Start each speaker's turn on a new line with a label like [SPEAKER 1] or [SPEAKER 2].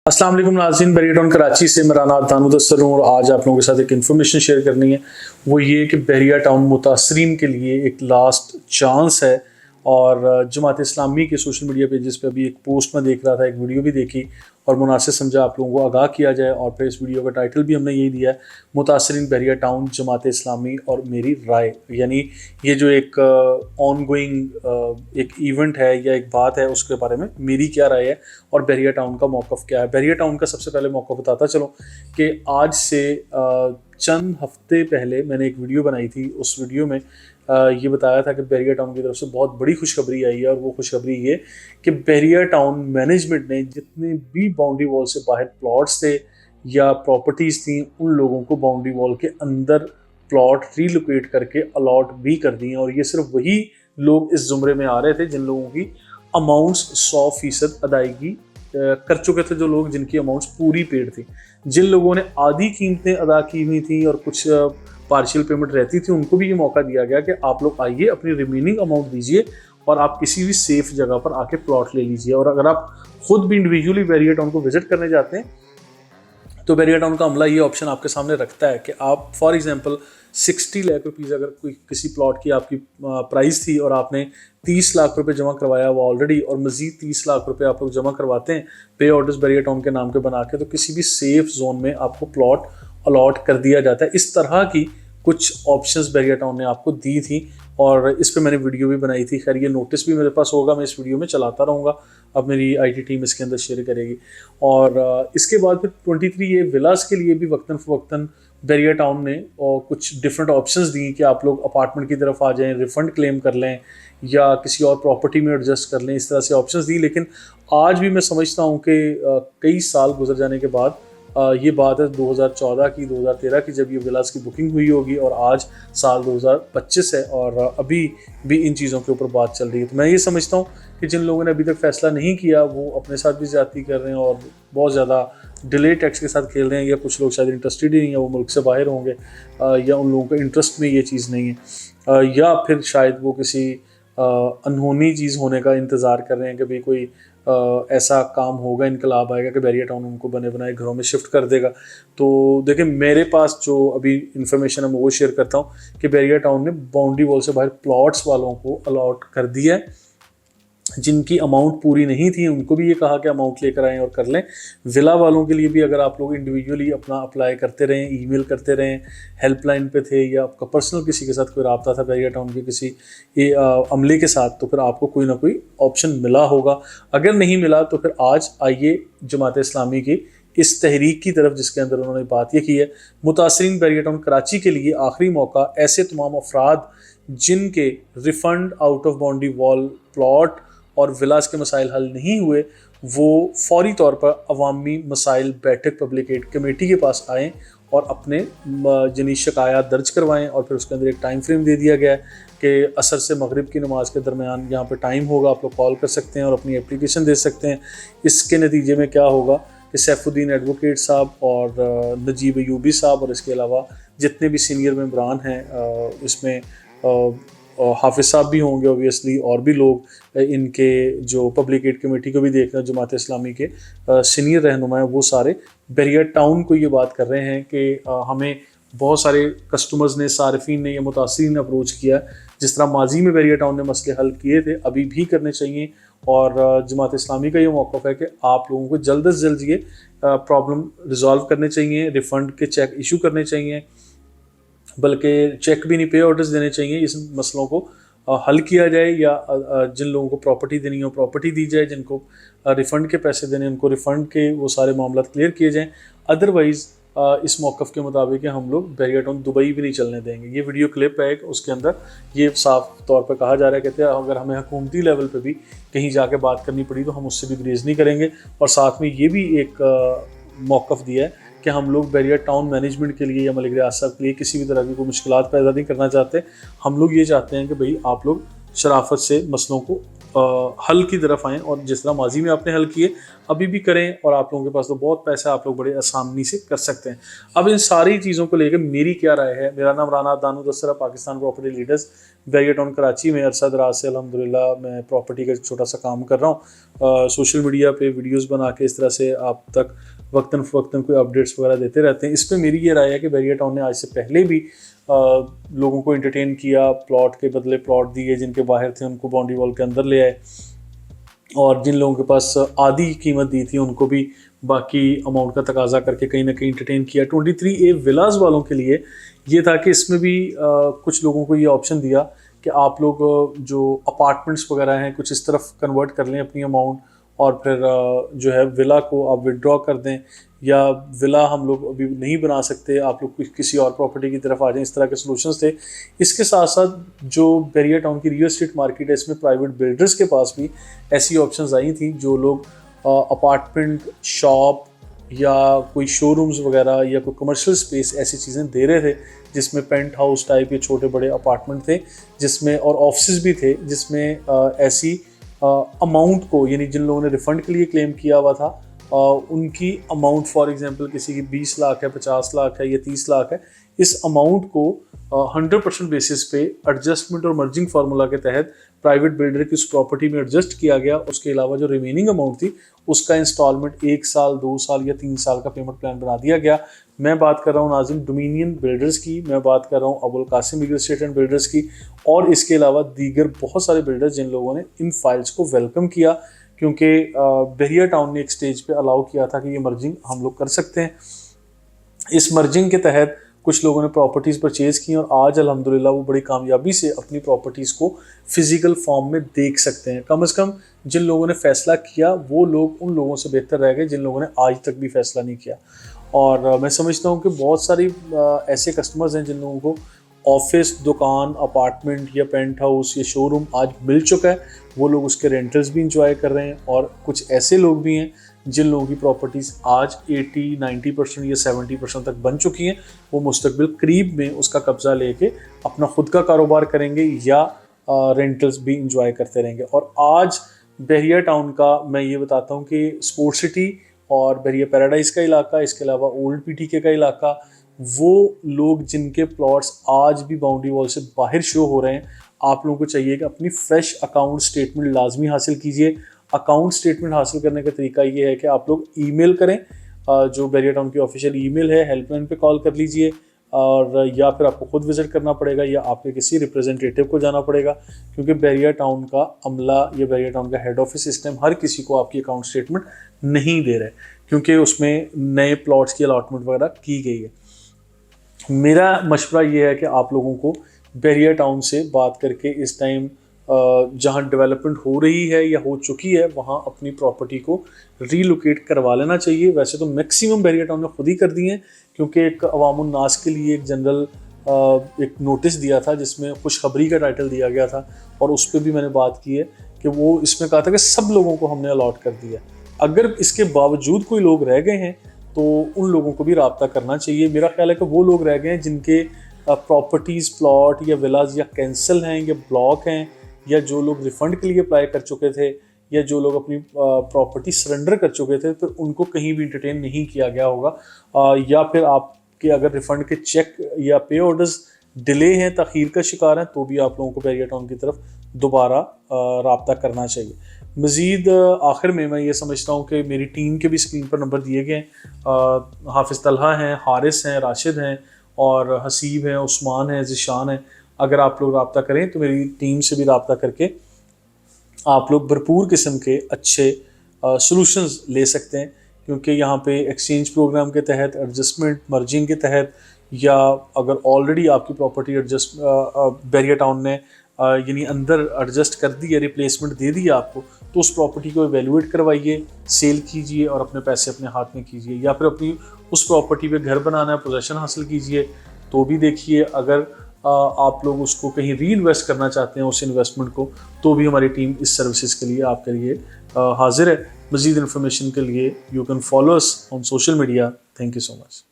[SPEAKER 1] अस्सलाम वालेकुम नाज़रीन, बैरिया टाउन कराची से मेरा नाम दानुदस्तर हूँ और आज आप लोगों के साथ एक इन्फॉर्मेशन शेयर करनी है। वो ये कि बैरिया टाउन मुतासरीन के लिए एक लास्ट चांस है। और जमात इस्लामी के सोशल मीडिया पेजेस पे अभी एक पोस्ट में देख रहा था, एक वीडियो भी देखी और मुनासिब समझा आप लोगों को आगाह किया जाए। और फिर इस वीडियो का टाइटल भी हमने यही दिया है, मुतासरीन बैरिया टाउन जमात इस्लामी और मेरी राय। यानी ये जो एक ऑन गोइंग एक इवेंट है या एक बात है, उसके बारे में मेरी क्या राय है और बैरिया टाउन का मौक़िफ़ क्या है। बैरिया टाउन का सबसे पहले मौक़िफ़ बताता चलो कि आज से चंद हफ्ते पहले मैंने एक वीडियो बनाई थी। उस वीडियो में ये बताया था कि बैरिया टाउन की तरफ से बहुत बड़ी खुशखबरी आई है और वो खुशखबरी ये कि बैरिया टाउन मैनेजमेंट ने जितने भी बाउंड्री वॉल से बाहर प्लॉट्स थे या प्रॉपर्टीज़ थी, उन लोगों को बाउंड्री वॉल के अंदर प्लॉट रीलोकेट करके अलॉट भी कर दिए। और ये सिर्फ वही लोग इस जुमरे में आ रहे थे जिन लोगों की अमाउंट्स 100% अदायगी कर चुके थे, जो लोग जिनकी अमाउंट्स पूरी पेड थी। जिन लोगों ने आधी कीमतें अदा की हुई थी और कुछ पार्शियल पेमेंट रहती थी, उनको भी ये मौका दिया गया कि आप लोग आइए, अपनी रिमेनिंग अमाउंट दीजिए और आप किसी भी सेफ जगह पर आके प्लॉट ले लीजिए। और अगर आप खुद भी इंडिविजुअली बैरिया टाउन को विजिट करने जाते हैं तो बैरिया टाउन का अमला ये ऑप्शन आपके सामने रखता है कि आप फॉर एग्जांपल 60 लाख रुपीज़ अगर कोई किसी प्लॉट की आपकी प्राइस थी और आपने 30 लाख रुपए जमा करवाया हुआ ऑलरेडी और मज़ीद 30 लाख रुपए आप लोग जमा करवाते हैं पे ऑर्डर्स बैरिया टाउन के नाम के बना के, तो किसी भी सेफ जोन में आपको प्लॉट अलॉट कर दिया जाता है। इस तरह की कुछ ऑप्शंस बैरिया टाउन ने आपको दी थी और इस पर मैंने वीडियो भी बनाई थी। खैर ये नोटिस भी मेरे पास होगा, मैं इस वीडियो में चलाता रहूँगा, अब मेरी आईटी टीम इसके अंदर शेयर करेगी। और इसके बाद फिर 23 ये विलास के लिए भी वक्तन फ़वक्तन बैरिया टाउन ने और कुछ डिफरेंट ऑप्शंस दी कि आप लोग अपार्टमेंट की तरफ आ जाएं, रिफ़ंड क्लेम कर लें या किसी और प्रॉपर्टी में एडजस्ट कर लें। इस तरह से ऑप्शंस दी। लेकिन आज भी मैं समझता हूँ कि कई साल गुजर जाने के बाद ये बात है 2014 की, 2013 की, जब ये विलास की बुकिंग हुई होगी और आज साल 2025 है और अभी भी इन चीज़ों के ऊपर बात चल रही है। तो मैं ये समझता हूँ कि जिन लोगों ने अभी तक फैसला नहीं किया वो अपने साथ भी ज़्यादती कर रहे हैं और बहुत ज़्यादा डिले टैक्स के साथ खेल रहे हैं, या कुछ लोग शायद इंटरेस्टेड ही नहीं है, वो मुल्क से बाहर होंगे या उन लोगों का इंटरेस्ट में ये चीज़ नहीं है, या फिर शायद वो किसी अनहोनी चीज़ होने का इंतज़ार कर रहे हैं कि भाई कोई ऐसा काम होगा, इनकलाब आएगा कि बैरिया टाउन उनको बने बनाए घरों में शिफ्ट कर देगा। तो देखिए मेरे पास जो अभी इन्फॉर्मेशन है मैं वो शेयर करता हूँ कि बैरिया टाउन ने बाउंड्री वॉल से बाहर प्लॉट्स वालों को अलॉट कर दिया है। जिनकी अमाउंट पूरी नहीं थी उनको भी ये कहा कि अमाउंट लेकर आएँ और कर लें। विला वालों के लिए भी अगर आप लोग इंडिविजुअली अपना अप्लाई करते रहें, ईमेल करते रहें, हेल्पलाइन पे थे या आपका पर्सनल किसी के साथ कोई रब्ता था बैरिया टाउन के किसी अमले के साथ, तो फिर आपको कोई ना कोई ऑप्शन मिला होगा। अगर नहीं मिला तो फिर आज आइए जमात इस्लामी की इस तहरीक की तरफ, जिसके अंदर उन्होंने बात ये की है, मुतासरीन बैरिया टाउन कराची के लिए आखिरी मौका। ऐसे तमाम अफराद जिनके refund out of boundary wall plot और विलास के मसाइल हल नहीं हुए, वो फौरी तौर पर अवामी मसाइल बैठक पब्लिक एड कमेटी के पास आएँ और अपने जिनी शिकायत दर्ज करवाएं। और फिर उसके अंदर एक टाइम फ्रेम दे दिया गया है कि असर से मगरिब की नमाज के दरमियान यहाँ पर टाइम होगा, आप लोग कॉल कर सकते हैं और अपनी एप्लीकेशन दे सकते हैं। इसके नतीजे में क्या होगा कि सैफुद्दीन एडवोकेट साहब और नजीब अयूबी साहब और इसके अलावा जितने भी सीनियर मेंबरान हैं, इसमें हाफिज साहब भी होंगे ऑब्वियसली, और भी लोग इनके जो पब्लिक एड कमेटी को भी देख रहे हैं, जमात इस्लामी के सीनियर रहनुमा हैं, वो सारे बैरिया टाउन को ये बात कर रहे हैं कि हमें बहुत सारे कस्टमर्स ने, सारिफीन ने या मुतासरीन ने अप्रोच किया, जिस तरह माजी में बैरिया टाउन ने मसले हल किए थे अभी भी करने चाहिए। और जमात इस्लामी का ये मौक़िफ़ है कि आप लोगों को जल्द से जल्द ये प्रॉब्लम रिजॉल्व करने चाहिए, रिफ़ंड के चेक इशू करने चाहिए, बल्कि चेक भी नहीं पे ऑर्डर्स देने चाहिए। इस मसलों को हल किया जाए या जिन लोगों को प्रॉपर्टी देनी हो प्रॉपर्टी दी जाए, जिनको रिफ़ंड के पैसे देने उनको रिफ़ंड के वो सारे मामला क्लियर किए जाएँ। अदरवाइज़ इस मौक़िफ़ के मुताबिक हम लोग बैरिया टाउन दुबई भी नहीं चलने देंगे। ये वीडियो क्लिप है, उसके अंदर ये साफ तौर पर कहा जा रहा है, कहते हैं अगर हमें हुकूमती लेवल पे भी कहीं जाके बात करनी पड़ी तो हम उससे भी गुरेज नहीं करेंगे। और साथ में ये भी एक मौक़िफ़ दिया है कि हम लोग बैरिया टाउन मैनेजमेंट के लिए या मलिक रियासत साहब के लिए किसी भी तरह की कोई मुश्किलात पैदा नहीं करना चाहते। हम लोग ये चाहते हैं कि भाई आप लोग शराफत से मसलों को हल की तरफ आएँ और जिस तरह माजी में आपने हल किए अभी भी करें, और आप लोगों के पास तो बहुत पैसा, आप लोग बड़े आसानी से कर सकते हैं। अब इन सारी चीज़ों को लेकर मेरी क्या राय है। मेरा नाम Rana Danu Dassar, Pakistan property leaders, Bahria town Karachi में अरसा दराज से अल्हम्दुलिल्लाह मैं प्रॉपर्टी का छोटा सा काम कर रहा हूँ। सोशल मीडिया पे वीडियोस बना के इस तरह से आप तक वक्तन फ़वक्तन कोई अपडेट्स वगैरह देते रहते हैं। इस पर मेरी ये राय है कि बैरिया टाउन ने आज से पहले भी लोगों को एंटरटेन किया, प्लॉट के बदले प्लॉट दिए, जिनके बाहर थे उनको बाउंड्री वॉल के अंदर ले आए, और जिन लोगों के पास आधी कीमत दी थी उनको भी बाकी अमाउंट का तकाजा करके कहीं ना कहीं एंटरटेन किया। 23A विलास वालों के लिए ये था कि इसमें भी कुछ लोगों को ये ऑप्शन दिया कि आप लोग जो अपार्टमेंट्स वगैरह हैं कुछ इस तरफ कन्वर्ट कर लें अपनी अमाउंट, और फिर जो है विला को आप विड्रॉ कर दें, या विला हम लोग अभी नहीं बना सकते, आप लोग किसी और प्रॉपर्टी की तरफ आ जाएं। इस तरह के सॉल्यूशंस थे। इसके साथ साथ जो बैरिया टाउन की रियल एस्टेट मार्केट है, इसमें प्राइवेट बिल्डर्स के पास भी ऐसी ऑप्शंस आई थी जो लोग अपार्टमेंट, शॉप या कोई शोरूम्स वगैरह या कोई कमर्शियल स्पेस ऐसी चीज़ें दे रहे थे, जिसमें पेंट हाउस टाइप के छोटे बड़े अपार्टमेंट थे, जिसमें और ऑफिस भी थे, जिसमें ऐसी अमाउंट को, यानी जिन लोगों ने रिफ़ंड के लिए क्लेम किया हुआ था उनकी अमाउंट, फॉर एग्जांपल किसी की 20 लाख है, 50 लाख है या 30 लाख है, इस अमाउंट को 100% बेसिस पे एडजस्टमेंट और मर्जिंग फार्मूला के तहत प्राइवेट बिल्डर की उस प्रॉपर्टी में एडजस्ट किया गया। उसके अलावा जो रिमेनिंग अमाउंट थी उसका इंस्टॉलमेंट 1 साल, 2 साल या 3 साल का पेमेंट प्लान बना दिया गया। मैं बात कर रहा हूँ नाज़िम डोमिनियन बिल्डर्स की, मैं बात कर रहा हूँ Abul Kasim real estate and builders की, और इसके अलावा दीगर बहुत सारे बिल्डर्स जिन लोगों ने इन फाइल्स को वेलकम किया, क्योंकि बैरिया टाउन ने एक स्टेज पे अलाउ किया था कि ये मर्जिंग हम लोग कर सकते हैं। इस मर्जिंग के तहत कुछ लोगों ने प्रॉपर्टीज़ परचेज़ की और आज अल्हम्दुलिल्लाह वो बड़ी कामयाबी से अपनी प्रॉपर्टीज़ को फिज़िकल फॉर्म में देख सकते हैं। कम से कम जिन लोगों ने फ़ैसला किया वो लोग उन लोगों से बेहतर रह गए जिन लोगों ने आज तक भी फ़ैसला नहीं किया। और मैं समझता हूँ कि बहुत सारी ऐसे कस्टमर्स हैं जिन लोगों को ऑफिस, दुकान, अपार्टमेंट या पेंट हाउस या शोरूम आज मिल चुका है, वो लोग उसके रेंटल्स भी इंजॉय कर रहे हैं। और कुछ ऐसे लोग भी हैं जिन लोगों की प्रॉपर्टीज़ आज 80-90% या 70% तक बन चुकी हैं, वो मुस्तकबिल करीब में उसका कब्ज़ा लेके अपना ख़ुद का कारोबार करेंगे या रेंटल्स भी इंजॉय करते रहेंगे। और आज बैरिया टाउन का मैं ये बताता हूँ कि स्पोर्ट्स सिटी और बैरिया पैराडाइज़ का इलाका, इसके अलावा ओल्ड PTK का इलाका, वो लोग जिनके प्लॉट्स आज भी बाउंड्री वॉल से बाहर शो हो रहे हैं, आप लोगों को चाहिए कि अपनी फ्रेश अकाउंट स्टेटमेंट लाजमी हासिल कीजिए। अकाउंट स्टेटमेंट हासिल करने का तरीका ये है कि आप लोग ईमेल करें, जो बैरिया टाउन की ऑफिशियल ईमेल है, हेल्पलाइन पे कॉल कर लीजिए, और या फिर आपको खुद विज़िट करना पड़ेगा या आपके किसी रिप्रेजेंटेटिव को जाना पड़ेगा, क्योंकि बैरिया टाउन का अमला या बैरिया टाउन का हेड ऑफिस सिस्टम हर किसी को आपकी अकाउंट स्टेटमेंट नहीं दे रहे, क्योंकि उसमें नए प्लॉट्स की अलॉटमेंट वगैरह की गई है। मेरा मशवरा ये है कि आप लोगों को बैरिया टाउन से बात करके इस टाइम जहाँ डेवलपमेंट हो रही है या हो चुकी है वहाँ अपनी प्रॉपर्टी को रीलोकेट करवा लेना चाहिए। वैसे तो मैक्सिमम बैरिया टाउन ने खुद ही कर दिए हैं, क्योंकि एक अवामुन नास के लिए एक जनरल एक नोटिस दिया था जिसमें खुशखबरी का टाइटल दिया गया था, और उस पर भी मैंने बात की है कि वो इसमें कहा था कि सब लोगों को हमने अलॉट कर दिया। अगर इसके बावजूद कोई लोग रह गए हैं तो उन लोगों को भी राब्ता करना चाहिए। मेरा ख्याल है कि वो लोग रह गए हैं जिनके प्रॉपर्टीज़, प्लॉट या विलाज या कैंसिल हैं या ब्लॉक हैं, या जो लोग रिफ़ंड के लिए अप्लाई कर चुके थे, या जो लोग अपनी प्रॉपर्टी सरेंडर कर चुके थे, तो उनको कहीं भी एंटरटेन नहीं किया गया होगा। या फिर आपके अगर रिफ़ंड के चेक या पे ऑर्डर्स डिले हैं, तख़ीर का शिकार हैं, तो भी आप लोगों को बैरिया टाउन की तरफ दोबारा राब्ता करना चाहिए। मज़ीद आखिर में मैं ये समझता हूँ कि मेरी टीम के भी स्क्रीन पर नंबर दिए गए हैं। हाफिज़ तलहा हैं, हारिस हैं, राशिद हैं, और हसीब हैं, उस्मान हैं, ज़िशान हैं। अगर आप लोग राब्ता करें तो मेरी टीम से भी राब्ता करके आप लोग भरपूर किस्म के अच्छे सॉल्यूशंस ले सकते हैं, क्योंकि यहाँ पे एक्सचेंज प्रोग्राम के तहत, एडजस्टमेंट, मर्जिंग के तहत, या अगर ऑलरेडी आपकी प्रॉपर्टी एडजस्ट बैरिया टाउन ने यानी अंदर एडजस्ट कर दी है, रिप्लेसमेंट दे दी आपको, तो उस प्रॉपर्टी को एवेल्युएट करवाइए, सेल कीजिए और अपने पैसे अपने हाथ में कीजिए। या फिर अपनी उस प्रॉपर्टी पे घर बनाना है, पोजेशन हासिल कीजिए, तो भी देखिए। अगर आप लोग उसको कहीं री इन्वेस्ट करना चाहते हैं उस इन्वेस्टमेंट को, तो भी हमारी टीम इस सर्विसेज के लिए आपके लिए हाजिर है। मज़ीद इन्फॉर्मेशन के लिए you can follow us on social media. Thank you so much.